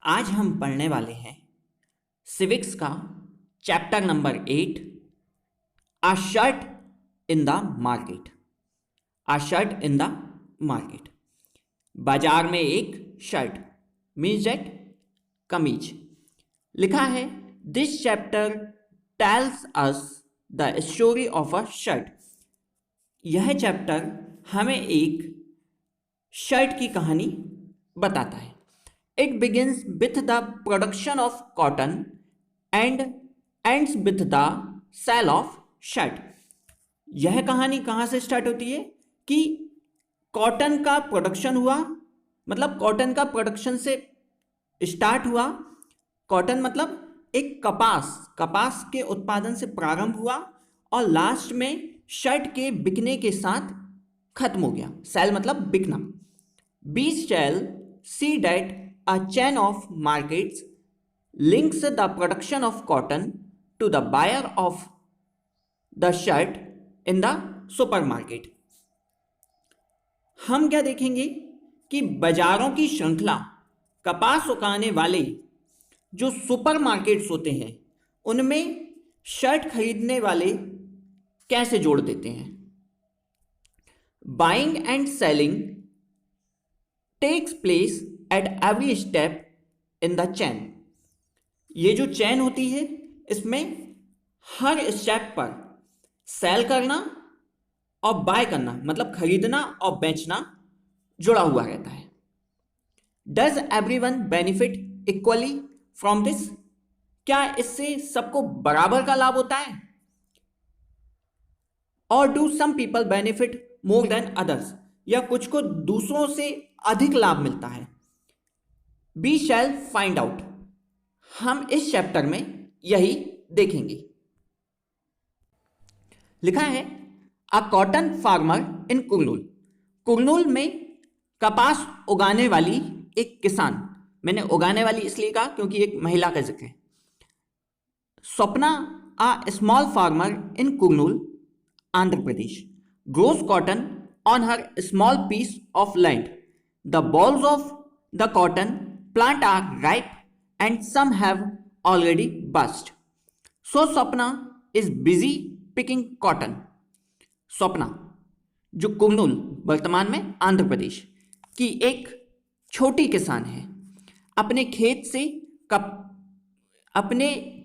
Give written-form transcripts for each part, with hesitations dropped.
आज हम पढ़ने वाले हैं सिविक्स का chapter number 8 a shirt in the market. A shirt in the market, बाजार में एक शर्ट मीन्स दैट कमीज। लिखा है this chapter tells us the story of a shirt. यह चैप्टर हमें एक शर्ट की कहानी बताता है। It begins with the production of cotton and ends with the sale of shirt। यह कहानी कहाँ से स्टार्ट होती है कि कॉटन का प्रोडक्शन हुआ, मतलब कॉटन का प्रोडक्शन से स्टार्ट हुआ। कॉटन मतलब एक कपास के उत्पादन से प्रारंभ हुआ और लास्ट में शर्ट के बिकने के साथ खत्म हो गया। सेल मतलब बिकना। We shall see that a chain of markets links the production of cotton to the buyer of the shirt in the supermarket। हम क्या देखेंगे कि बाजारों की श्रृंखला कपास उगाने वाले जो सुपरमार्केट्स होते हैं उनमें शर्ट खरीदने वाले कैसे जोड़ देते हैं। Buying and selling takes place at every step in the chain. ये जो चैन होती है इसमें हर स्टेप पर सेल करना और बाय करना मतलब खरीदना और बेचना जुड़ा हुआ रहता है। Does everyone benefit equally from this? क्या इससे सबको बराबर का लाभ होता है? और do some people benefit more than others? या कुछ को दूसरों से अधिक लाभ मिलता है? We shall find out. हम इस चैप्टर में यही देखेंगे। लिखा है a cotton farmer in Kurnool. Kurnool में कपास उगाने वाली एक किसान, मैंने उगाने वाली इसलिए कहा क्योंकि एक महिला का जिक्र है। Swapna a small farmer in Kurnool Andhra Pradesh grows cotton on her small piece of land. The balls of the cotton plant are ripe and some have already burst. So Swapna is busy picking cotton. Swapna जो कुर्नूल वर्तमान में आंध्र प्रदेश की एक छोटी किसान है, अपने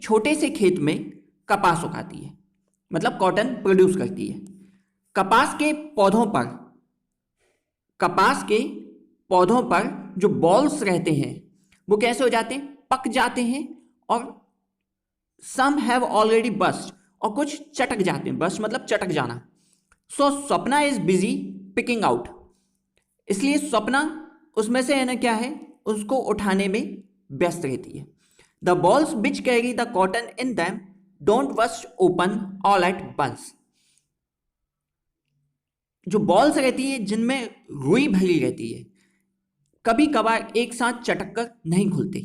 छोटे से खेत में कपास उगाती है, मतलब कॉटन प्रोड्यूस करती है। कपास के पौधों पर जो बॉल्स रहते हैं वो कैसे हो जाते हैं? पक जाते हैं। और सम हैव ऑलरेडी बस्ट, और कुछ चटक जाते हैं। बस्ट मतलब चटक जाना। So Swapna is busy picking out, इसलिए स्वप्ना उसमें से है ना क्या है, उसको उठाने में व्यस्त रहती है। The bolls which carry the cotton in them don't burst open all at once. जो बॉल्स रहती है जिनमें रुई भरी रहती है, कभी कभार एक साथ चटक कर नहीं खुलते।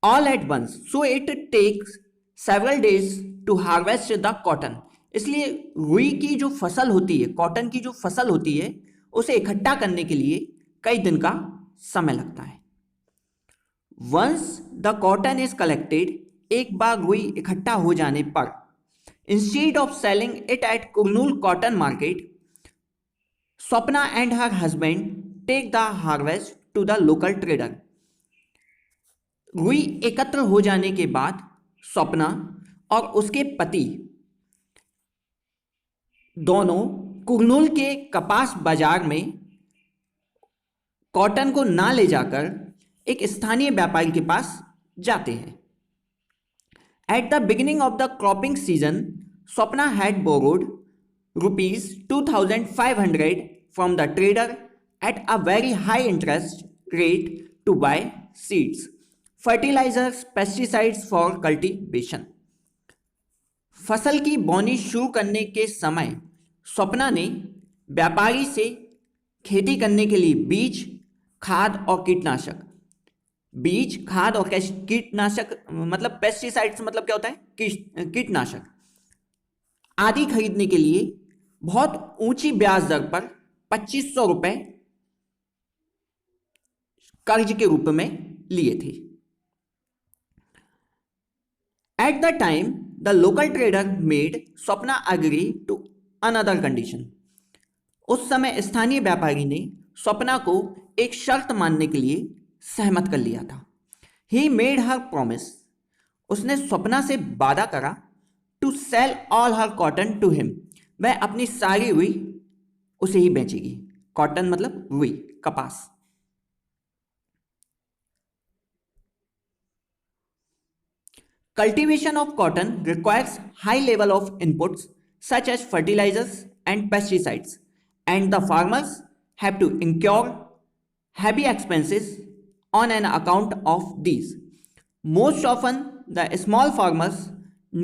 All at once so it takes several days to harvest the cotton. इसलिए रुई की जो फसल होती है, कॉटन की जो फसल होती है, उसे इकट्ठा करने के लिए कई दिन का समय लगता है। Once the cotton is collected, एक बार रुई इकट्ठा हो जाने पर, instead of selling it at Kurnool cotton market, Swapna and her husband take the harvest to the local trader। रुई एकत्र हो जाने के बाद स्वप्ना और उसके पति दोनों कुर्नूल के कपास बाजार में कॉटन को ना ले जाकर एक स्थानीय व्यापारी के पास जाते हैं। At the beginning of the cropping season, Swapna had borrowed rupees 2,500 from the trader at a very high interest rate to buy seeds, fertilizers, pesticides for cultivation। फसल की बोनी शुरू करने के समय स्वप्ना ने व्यापारी से खेती करने के लिए बीज, खाद और कीटनाशक मतलब पेस्टिसाइड्स मतलब क्या होता है? कीटनाशक आदि खरीदने के लिए बहुत ऊंची ब्याज दर पर 2500 रुपए कर्ज के रूप में लिए थे। At the time the local trader made Swapna agree to another condition. उस समय स्थानीय व्यापारी ने स्वप्ना को एक शर्त मानने के लिए सहमत कर लिया था। He made her promise. उसने स्वप्ना से वादा करा to sell all her cotton to him. वह अपनी सारी रुई उसे ही बेचेगी। कॉटन मतलब रुई, कपास। Cultivation of cotton requires high level of inputs such as fertilizers and pesticides, and the farmers have to incur heavy expenses on an account of these. Most often, the small farmers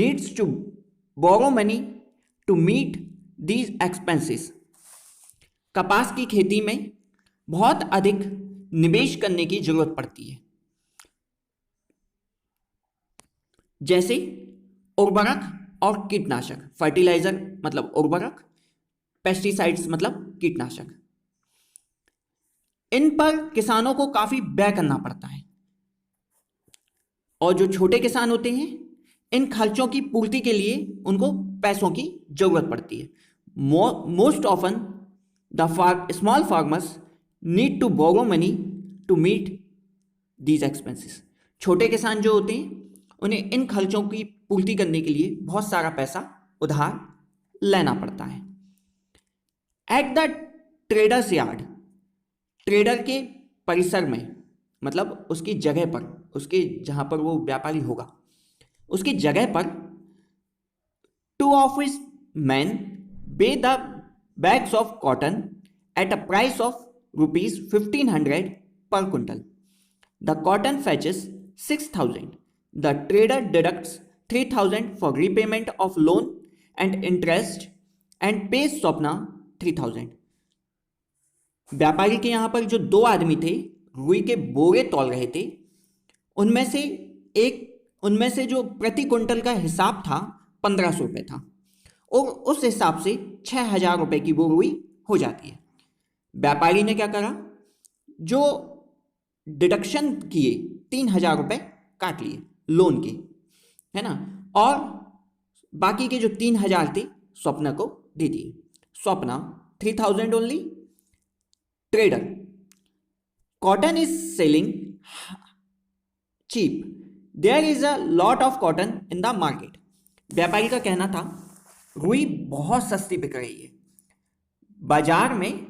needs to borrow money to meet these expenses. कपास की खेती में बहुत अधिक निवेश करने की जरूरत पड़ती है, जैसे उर्वरक और कीटनाशक। फर्टिलाइजर मतलब उर्वरक, पेस्टिसाइड्स मतलब कीटनाशक। इन पर किसानों को काफी व्यय करना पड़ता है, और जो छोटे किसान होते हैं इन खर्चों की पूर्ति के लिए उनको पैसों की जरूरत पड़ती है। Most often the small farmers need to borrow money to meet these expenses. छोटे किसान जो होते हैं उन्हें इन खर्चों की पूर्ति करने के लिए बहुत सारा पैसा उधार लेना पड़ता है। At the traders yard, trader के परिसर में मतलब उसकी जगह पर, उसके जहां पर वो व्यापारी होगा उसकी जगह पर, टू ऑफिस मैन पे the bags of cotton at a price of ₹1500 per quintal. The cotton fetches 6,000. The trader deducts 3,000 for repayment of loan and interest and pays Swapna 3,000. व्यापारी के यहाँ पर जो 2 आदमी थे रुई के बोरे तौल रहे थे, उनमें से जो प्रति क्विंटल का हिसाब था 1,500 रुपये था, और उस हिसाब से 6,000 रुपये की वो रुई हो जाती है। व्यापारी ने क्या करा, जो डिडक्शन किए 3,000 रुपये काट लिए लोन के, है ना, और बाकी के जो 3,000 थे स्वप्ना को दे दिए। Swapna 3,000 only. Trader, cotton is selling cheap, there is a lot of cotton in the market. व्यापारी का कहना था रुई बहुत सस्ती बिक रही है, बाजार में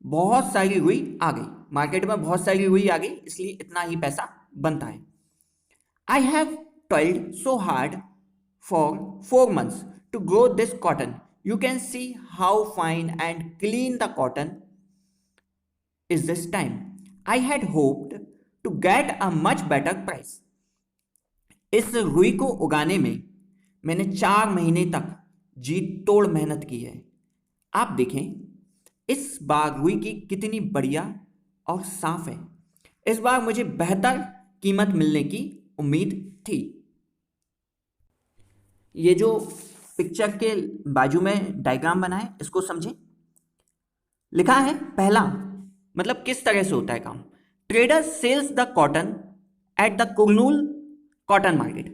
बहुत सारी रुई आ गई, मार्केट में बहुत सारी रुई आ गई, इसलिए इतना ही पैसा बनता है। I have toiled so hard for 4 months to grow this cotton. You can see how fine and clean the cotton is this time. I had hoped to get a much better price. इस रुई को उगाने में मैंने 4 महीने तक जी तोड़ मेहनत की है। आप देखें इस बार रुई की कितनी बढ़िया और साफ है। इस बार मुझे बेहतर कीमत मिलने की उम्मीद थी। ये जो पिक्चर के बाजू में डायग्राम बना है इसको समझें। लिखा है पहला, मतलब किस तरह से होता है काम। Trader sells the cotton at the Kurnool cotton market.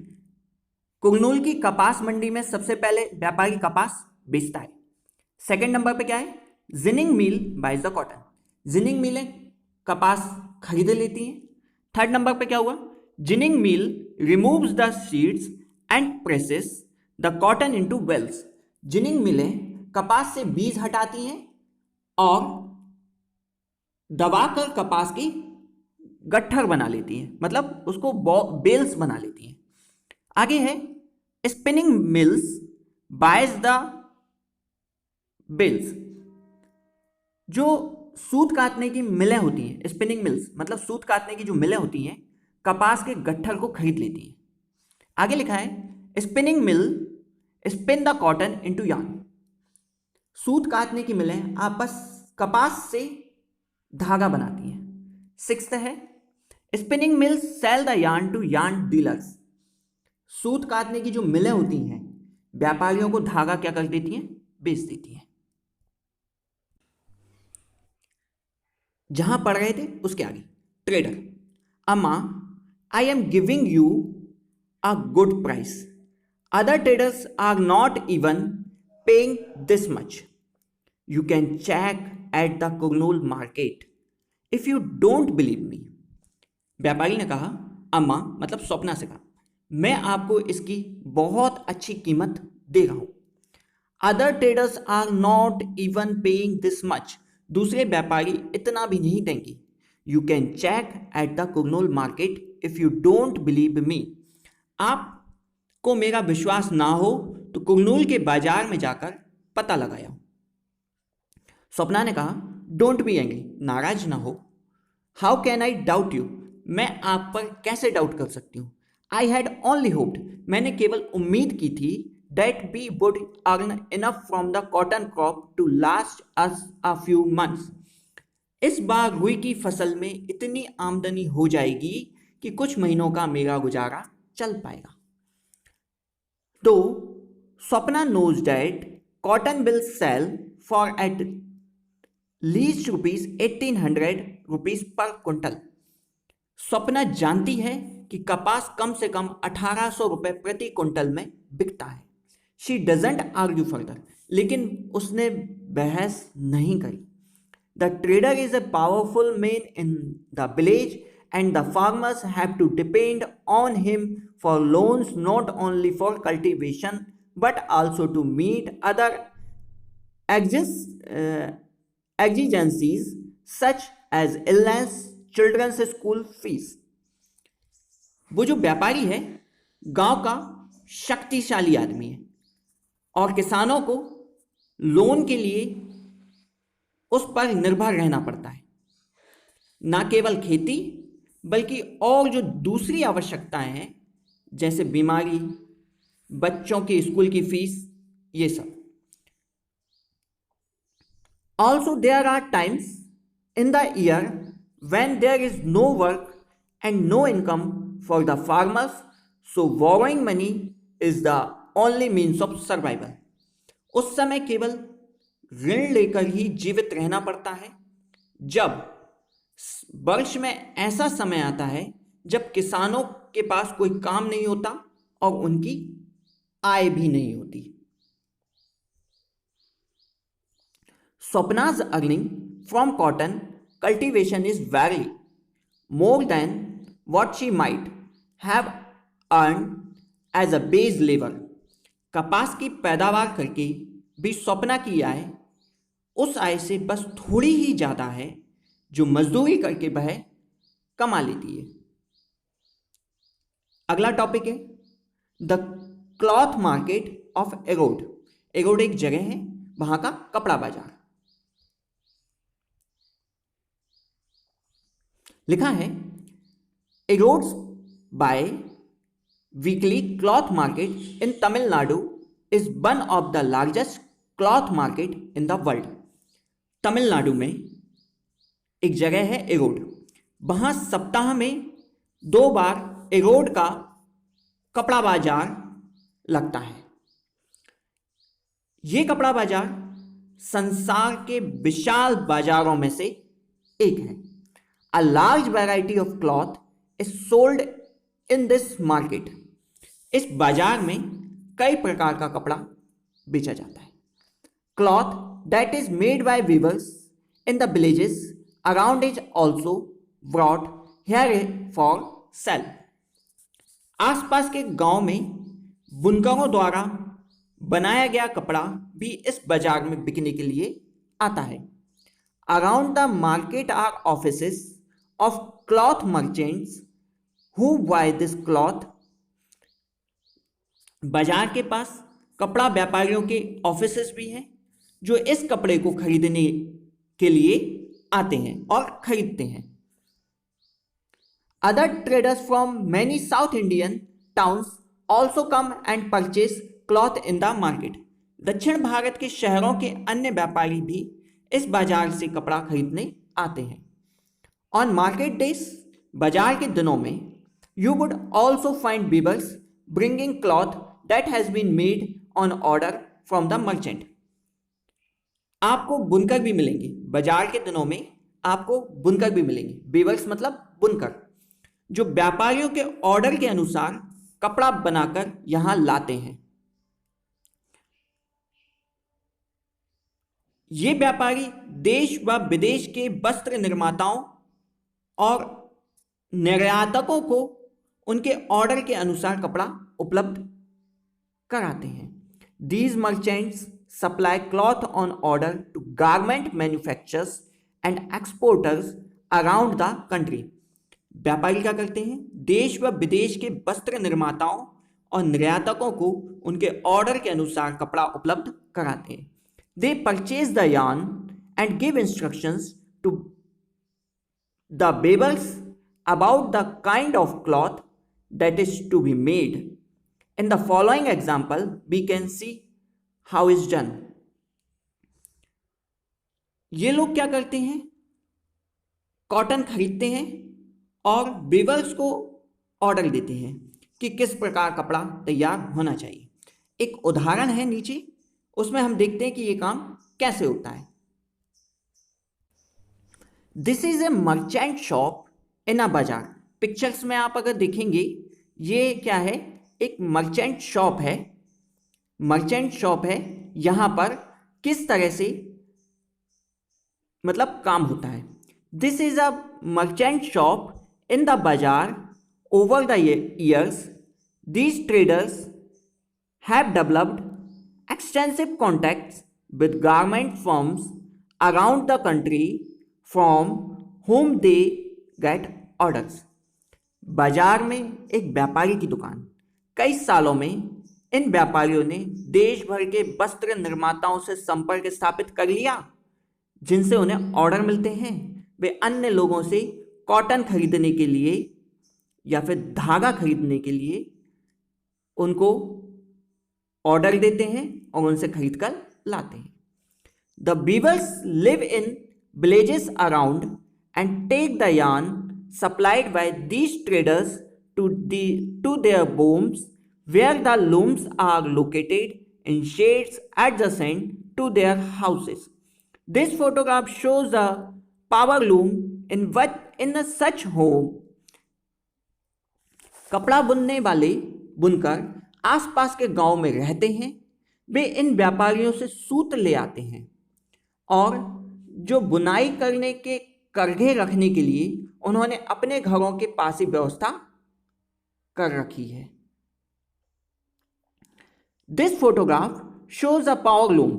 Kurnool की कपास मंडी में सबसे पहले व्यापारी कपास बेचता है। सेकंड नंबर पे क्या है, ginning mill buys the cotton. Ginning मिलें कपास खरीद लेती हैं। थर्ड नंबर पे क्या हुआ, ginning mill removes the seeds and presses the cotton into bales. Ginning मिलें कपास से बीज हटाती हैं और दबाकर कपास की गट्ठर बना लेती हैं, मतलब उसको बेल्स बना लेती हैं। आगे है spinning mills buys the bales. जो सूत काटने की मिलें होती हैं, स्पिनिंग मिल्स मतलब सूत काटने की जो मिलें होती हैं, कपास के गट्ठर को खरीद लेती हैं। आगे लिखा है spinning mill spin the cotton into yarn. सूत काटने की मिलें आपस कपास से धागा बनाती हैं। सिक्स्थ है spinning mill sell the yarn to yarn dealers. सूत काटने की जो मिलें होती हैं व्यापारियों को धागा क्या कर देती हैं, बेच देती हैं। जहां पढ़ रहे थे उसके आगे, ट्रेडर, अम्मा I am giving you a good price. Other traders are not even paying this much. You can check at the Kurnool market if you don't believe me. व्यापारी ने कहा, अम्मा मतलब स्वप्ना से कहा, मैं आपको इसकी बहुत अच्छी कीमत दे रहा हूं. Other traders are not even paying this much. दूसरे व्यापारी इतना भी नहीं देंगे. You can check at the Kurnool market if you don't believe me. आपको मेरा विश्वास ना हो तो कुर्नूल के बाजार में जाकर पता लगाया. स्वप्ना ने कहा, डोंट बी एंग्री, नाराज ना हो. How can I doubt you, मैं आप पर कैसे डाउट कर सकती हूँ. आई हैड ओनली होप्ड, मैंने केवल उम्मीद की थी, that we would earn enough from the cotton crop to last us a few months. इस बार रुई की फसल में इतनी आमदनी हो जाएगी कि कुछ महीनों का मेरा गुजारा चल पाएगा. तो Swapna knows that cotton will sell for at least ₹1800 per quintal. Swapna जानती है कि कपास कम से कम 1800 रुपये प्रति क्विंटल में बिकता है. शी डजेंट आर्ग्यू फर्दर, लेकिन उसने बहस नहीं करी. The trader is a powerful man in the village and the farmers have to depend on him for loans, not only for cultivation but also to meet other exigencies such as illness, children's school fees. वो जो व्यापारी है गांव का शक्तिशाली आदमी है और किसानों को लोन के लिए उस पर निर्भर रहना पड़ता है. ना केवल खेती बल्कि और जो दूसरी आवश्यकताएं हैं जैसे बीमारी, बच्चों की स्कूल की फीस, ये सब. Also there are times in the year when there is no work and no income for the farmers, so borrowing money is the only means of survival. उस समय केवल ऋण लेकर ही जीवित रहना पड़ता है. जब वर्ष में ऐसा समय आता है जब किसानों के पास कोई काम नहीं होता और उनकी आय भी नहीं होती. स्वप्ना's earning from cotton cultivation is very more than what she might have earned as a base labor. कपास की पैदावार करके भी स्वप्ना की आय उस आय से बस थोड़ी ही ज़्यादा है जो मजदूरी करके वह कमा लेती है. अगला टॉपिक है the cloth market of Erode. Erode एक जगह है, वहां का कपड़ा बाजार. लिखा है Erode's biweekly cloth market in Tamil Nadu is one of the largest cloth market in the world. Tamil Nadu में एक जगह है एरोड, वहां सप्ताह में 2 बार एरोड का कपड़ा बाजार लगता है. यह कपड़ा बाजार संसार के विशाल बाजारों में से एक है. A large variety of cloth is sold in this market. इस बाजार में कई प्रकार का कपड़ा बेचा जाता है. Cloth that is made by viewers in the villages around is also brought here for sale. आसपास के गांव में बुनकरों द्वारा बनाया गया कपड़ा भी इस बाजार में बिकने के लिए आता है. Around the market are offices of cloth merchants who buy this cloth. बाजार के पास कपड़ा व्यापारियों के ऑफिसेस भी हैं जो इस कपड़े को खरीदने के लिए आते हैं और खरीदते हैं. Other traders from many south Indian towns also come and purchase cloth in the market. दक्षिण भारत के शहरों के अन्य व्यापारी भी इस बाजार से कपड़ा खरीदने आते हैं. ऑन मार्केट डेज, बाजार के दिनों में, you would also find weavers bringing cloth that has been made on order from the merchant. आपको बुनकर भी मिलेंगे. बाजार के दिनों में आपको बुनकर भी मिलेंगे। वीवर्स मतलब बुनकर, जो व्यापारियों के ऑर्डर के अनुसार कपड़ा बनाकर यहां लाते हैं। ये व्यापारी देश व विदेश के वस्त्र निर्माताओं और निर्यातकों को उनके ऑर्डर के अनुसार कपड़ा उपलब्ध कराते हैं। These merchants supply cloth on order to garment manufacturers and exporters around the country. व्यापारी क्या करते हैं? देश व विदेश के वस्त्र निर्माताओं और निर्यातकों को उनके ऑर्डर के अनुसार कपड़ा उपलब्ध कराते हैं। They purchase the yarn and give instructions to the weavers about the kind of cloth that is to be made. In the following example, we can see how is done. ये लोग क्या करते हैं? कॉटन खरीदते हैं और viewers को order देते हैं कि किस प्रकार कपड़ा तैयार होना चाहिए। एक उदाहरण है नीचे, उसमें हम देखते हैं कि ये काम कैसे होता है। This is a merchant shop in a bazaar. Pictures में आप अगर देखेंगे, ये क्या है? एक मर्चेंट शॉप है। मर्चेंट शॉप है, यहां पर किस तरह से मतलब काम होता है। This is a merchant shop in the bazaar. Over the years these traders have developed extensive contacts with garment firms around the country from whom they get orders. बाजार में एक व्यापारी की दुकान। कई सालों में इन व्यापारियों ने देश भर के वस्त्र निर्माताओं से संपर्क स्थापित कर लिया, जिनसे उन्हें ऑर्डर मिलते हैं। वे अन्य लोगों से कॉटन खरीदने के लिए या फिर धागा खरीदने के लिए उनको ऑर्डर देते हैं और उनसे खरीद कर लाते हैं। The weavers live in villages around and take the yarn supplied by these traders to their booms, where the looms are located in sheds adjacent to their houses. This photograph shows a power loom in such home. कपड़ा बुनने वाले बुनकर आसपास के गांव में रहते हैं। वे इन व्यापारियों से सूत ले आते हैं और जो बुनाई करने के करघे रखने के लिए उन्होंने अपने घरों के पास ही व्यवस्था कर रखी है। This photograph shows a power loom.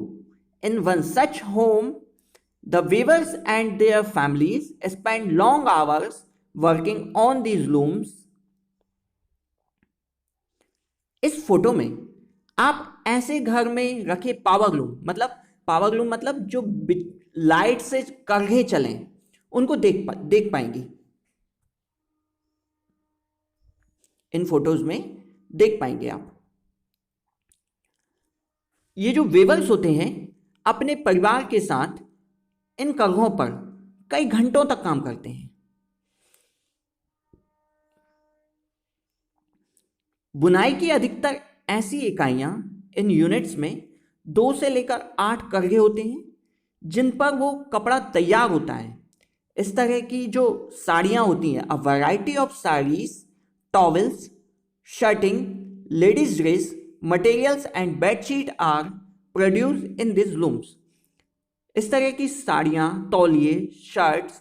In one such home, the weavers and their families spend long hours working on these looms. इस फोटो में आप ऐसे घर में रखे पावर लूम मतलब जो लाइट से करघे चलें उनको देख पाएंगे। इन फोटोज में देख पाएंगे आप। ये जो वेवर्स होते हैं अपने परिवार के साथ इन करघों पर कई घंटों तक काम करते हैं। बुनाई की अधिकतर ऐसी इकाइयां इन यूनिट्स में 2 से लेकर 8 करघे होते हैं जिन पर वो कपड़ा तैयार होता है। इस तरह की जो साड़ियाँ होती हैं, a variety of saris, towels, shirting, ladies dress materials and bedsheet are produce in this looms. इस तरह की साड़ियाँ, तौलिए, शर्ट्स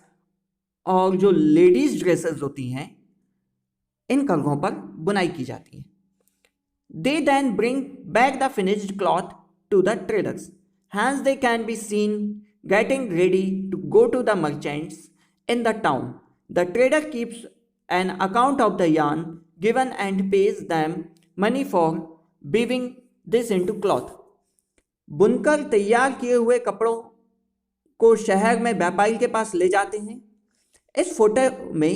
और जो लेडीज ड्रेसेस होती हैं इन करघों पर बुनाई की जाती है। They then bring back the finished cloth to the traders. Hence they can be seen getting ready to go to the merchants in the town. The trader keeps an account of the yarn given and pays them money for weaving this into cloth. बुनकर तैयार किए हुए कपड़ों को शहर में व्यापारी के पास ले जाते हैं। इस फोटो में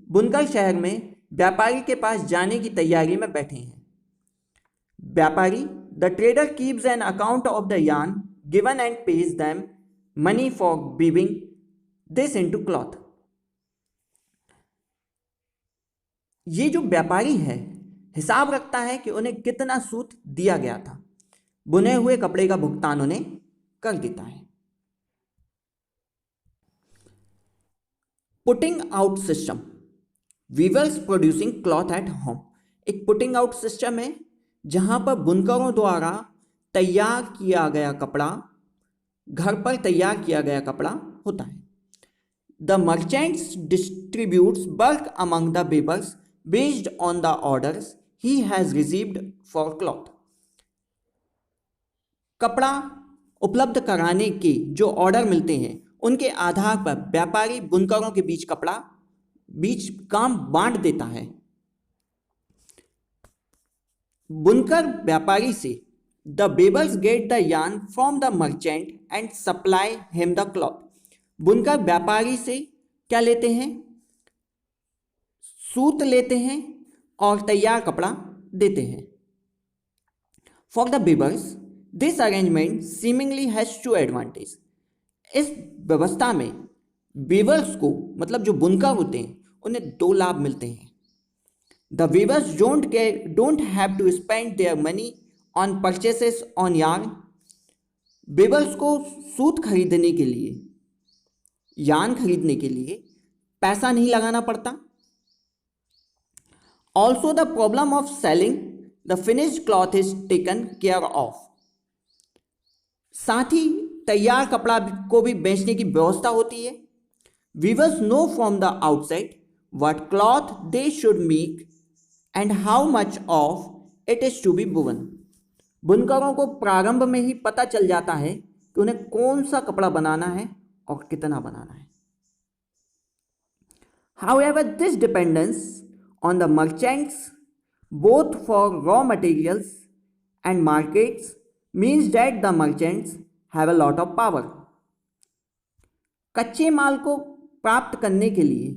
बुनकर शहर में व्यापारी के पास जाने की तैयारी में बैठे हैं। व्यापारी, the trader keeps an account of the yarn given and pays them money for weaving this into cloth. ये जो व्यापारी है हिसाब रखता है कि उन्हें कितना सूत दिया गया था। बुने हुए कपड़े का भुगतान उन्हें कर देता है। Putting out system, weavers producing cloth at home. एक पुटिंग आउट सिस्टम है जहां पर बुनकरों द्वारा तैयार किया गया कपड़ा, घर पर तैयार किया गया कपड़ा होता है। The merchants distributes work among the weavers based on the orders he has received for cloth. कपड़ा उपलब्ध कराने के जो ऑर्डर मिलते हैं उनके आधार पर व्यापारी बुनकरों के बीच काम बांट देता है। बुनकर व्यापारी से the weavers get the yarn from the merchant and supply him the cloth. बुनकर व्यापारी से क्या लेते हैं? सूत लेते हैं और तैयार कपड़ा देते हैं। For the weavers this arrangement seemingly has two advantage. इस व्यवस्था में वीवर्स को, मतलब जो बुनकर होते हैं, उन्हें दो लाभ मिलते हैं। The weavers don't have to spend their money on purchases on yarn. वीवर्स को सूत खरीदने के लिए, यार्न खरीदने के लिए पैसा नहीं लगाना पड़ता। Also the problem of selling the finished cloth is taken care of. साथ ही तैयार कपड़ा को भी बेचने की व्यवस्था होती है। Weavers know from the outside what cloth they should make and how much of it is to be woven. बुनकरों को प्रारंभ में ही पता चल जाता है कि उन्हें कौन सा कपड़ा बनाना है और कितना बनाना है। However, this dependence on the merchants both for raw materials and markets means that the merchants have a lot of power. कच्चे माल को प्राप्त करने के लिए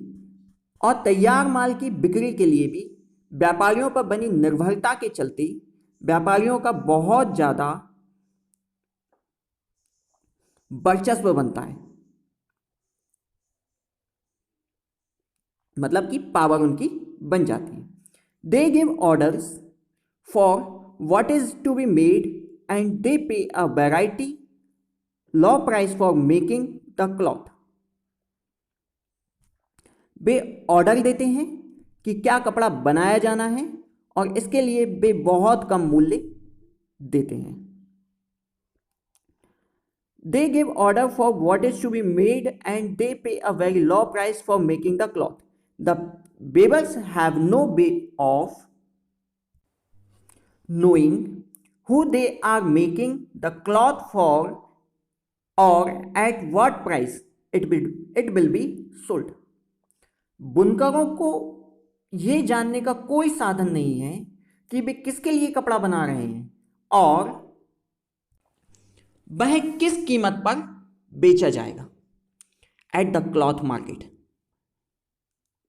और तैयार माल की बिक्री के लिए भी व्यापारियों पर बनी निर्भरता के चलते व्यापारियों का बहुत ज़्यादा वर्चस्व बनता है, मतलब कि पावर उनकी बन जाती है। They give orders for what is to be made and they pay a variety low price for making the cloth. वे ऑर्डर देते हैं कि क्या कपड़ा बनाया जाना है और इसके लिए वे बहुत कम मूल्य देते हैं। They give order for what is to be made and they pay a very low price for making the cloth. The weavers have no way of knowing who they are making the cloth for or at what price it will be sold. बुनकरों को ये जानने का कोई साधन नहीं है कि वे किसके लिए कपड़ा बना रहे हैं और वह किस कीमत पर बेचा जाएगा। At the cloth market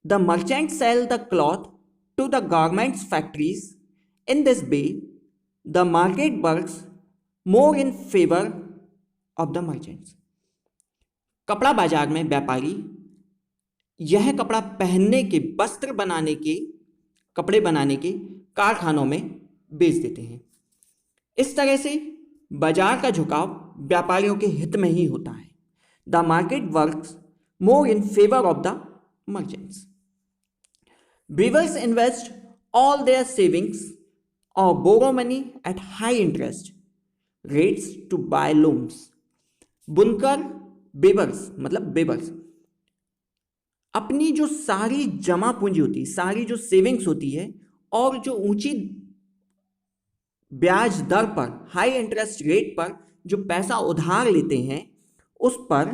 the merchants sell the cloth to the garments factories. In this way, the market works more in favor of the merchants. कपड़ा बाजार में व्यापारी यह कपड़ा पहनने के, वस्त्र बनाने के, कपड़े बनाने के कारखानों में बेच देते हैं। इस तरह से बाजार का झुकाव व्यापारियों के हित में ही होता है। The market works more in favour of the merchants. Weavers invest all their savings or borrow money at high interest rates to buy looms. बुनकर weavers मतलब weavers अपनी जो सारी जमा पूंजी होती है, सारी जो सेविंग्स होती है और जो ऊंची ब्याज दर पर, हाई इंटरेस्ट रेट पर जो पैसा उधार लेते हैं उस पर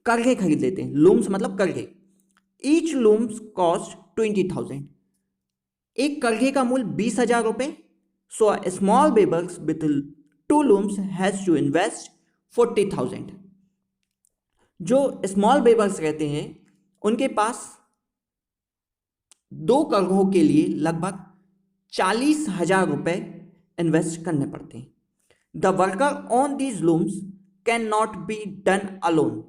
कर्जे खरीद लेते हैं। लूम्स मतलब कर्जे। Each looms cost 20,000। एक कर्जे का मूल्य 20,000 रुपये। So a small weavers with 2 looms has to invest 40,000। जो स्मॉल वेवर्स रहते हैं उनके पास 2 कर्जों के लिए लगभग 40,000 रुपये इन्वेस्ट करने पड़ते हैं। The worker on these looms can not be done alone.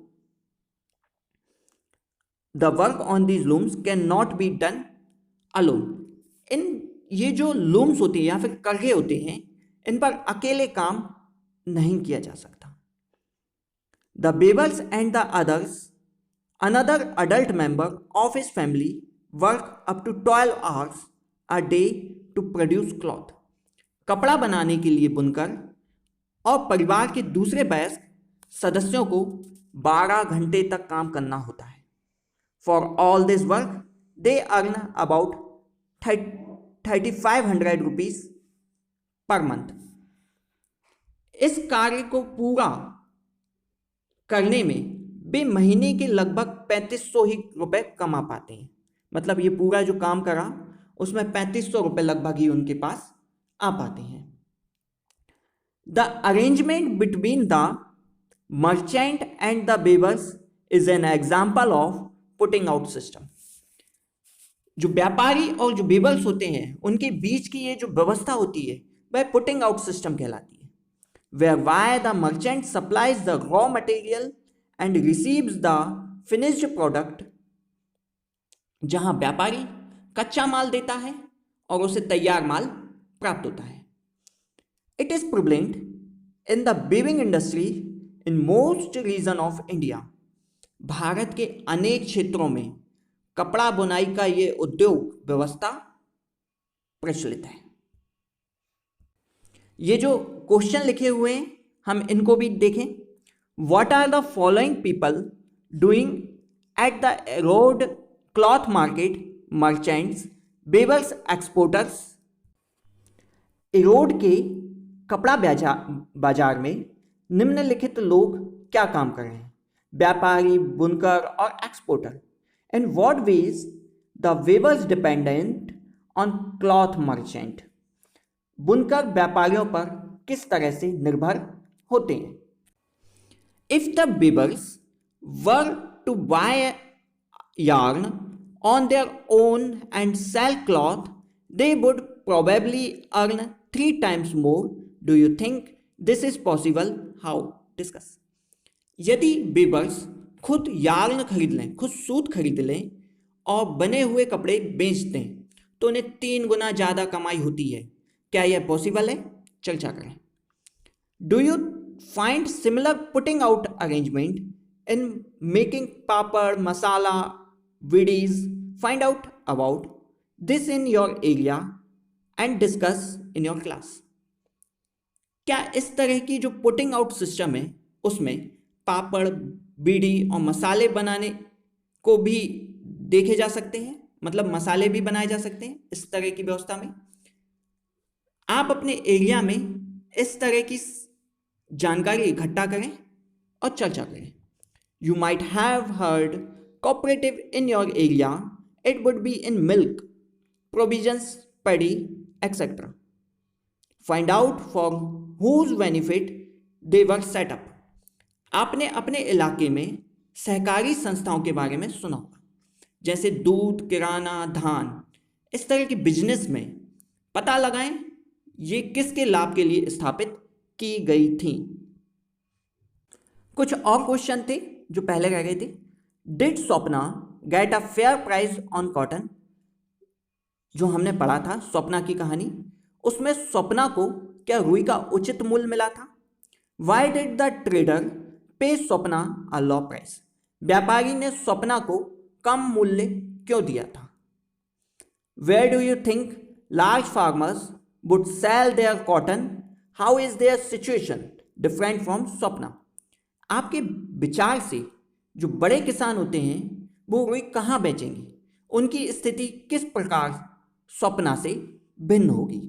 The work on these looms can not be done alone. इन ये जो लूम्स होती हैं या फिर कर्जे होते हैं, इन पर अकेले काम नहीं किया जा सकता। The weavers and the Another adult member of his family work up to 12 hours a day to produce cloth. कपड़ा बनाने के लिए बुनकर और परिवार के दूसरे वयस्क सदस्यों को 12 घंटे तक काम करना होता है. For all this work, they earn about 3,500 rupees per month. इस कार्य को पूरा करने में वे महीने के लगभग 3500 ही रुपए कमा पाते हैं. मतलब ये पूरा जो काम करा उसमें 3500 रुपए लगभग ही उनके पास आ पाते हैं. The arrangement between the merchant and the weavers is an example of putting out system. जो व्यापारी और जो वेवर्स होते हैं उनके बीच की ये जो व्यवस्था होती है वह पुटिंग आउट सिस्टम कहलाती है. whereby the merchant supplies the raw material and receives the finished product. जहां व्यापारी कच्चा माल देता है और उसे तैयार माल प्राप्त होता है. It is prevalent in the weaving industry in most region of India. Bharat के अनेक क्षेत्रों में कपड़ा बुनाई का ये उद्योग व्यवस्था प्रचलित है. ये जो क्वेश्चन लिखे हुए हैं हम इनको भी देखें. What are the following people doing at the road cloth market? Merchants, weavers, exporters. Road के कपड़ा बाजार में निम्नलिखित लोग क्या काम कर रहे हैं? व्यापारी, बुनकर और exporter. In what ways the weavers dependent on cloth merchant? बुनकर व्यापारियों पर किस तरह से निर्भर होते हैं? If the weavers were to buy yarn on their own and sell cloth, they would probably earn 3 times more. Do you think this is possible? How? Discuss. यदि weavers खुद यार्न खरीद लें, खुद सूत खरीद लें और बने हुए कपड़े बेच दें तो उन्हें 3 गुना ज़्यादा कमाई होती है. क्या यह पॉसिबल है? चर्चा करें. Do you find similar putting out arrangement in making papad, masala, bidis? Find out about this in your area and discuss in your class. क्या इस तरह की जो पुटिंग आउट सिस्टम है उसमें पापड़, बीड़ी और मसाले बनाने को भी देखे जा सकते हैं? मतलब मसाले भी बनाए जा सकते हैं इस तरह की व्यवस्था में. आप अपने एरिया में इस तरह की जानकारी इकट्ठा करें और चर्चा करें. You might have heard cooperative in your area. It would be in milk, provisions, paddy, etcetera. Find out for whose benefit they were set up. आपने अपने इलाके में सहकारी संस्थाओं के बारे में सुना होगा, जैसे दूध, किराना, धान. इस तरह के बिजनेस में पता लगाएं ये किसके लाभ के लिए स्थापित की गई थी. कुछ और क्वेश्चन थे जो पहले रह गए थे. Did Swapna get a fair price on cotton? जो हमने पढ़ा था स्वप्ना की कहानी, उसमें स्वप्ना को क्या रुई का उचित मूल्य मिला था? वाई डिड द ट्रेडर पे स्वप्ना अ लो प्राइस? व्यापारी ने स्वप्ना को कम मूल्य क्यों दिया था? Where do you think large farmers would sell their cotton? How is their situation different from Swapna? आपके विचार से जो बड़े किसान होते हैं वो रुई कहाँ बेचेंगे? उनकी स्थिति किस प्रकार स्वप्ना से भिन्न होगी?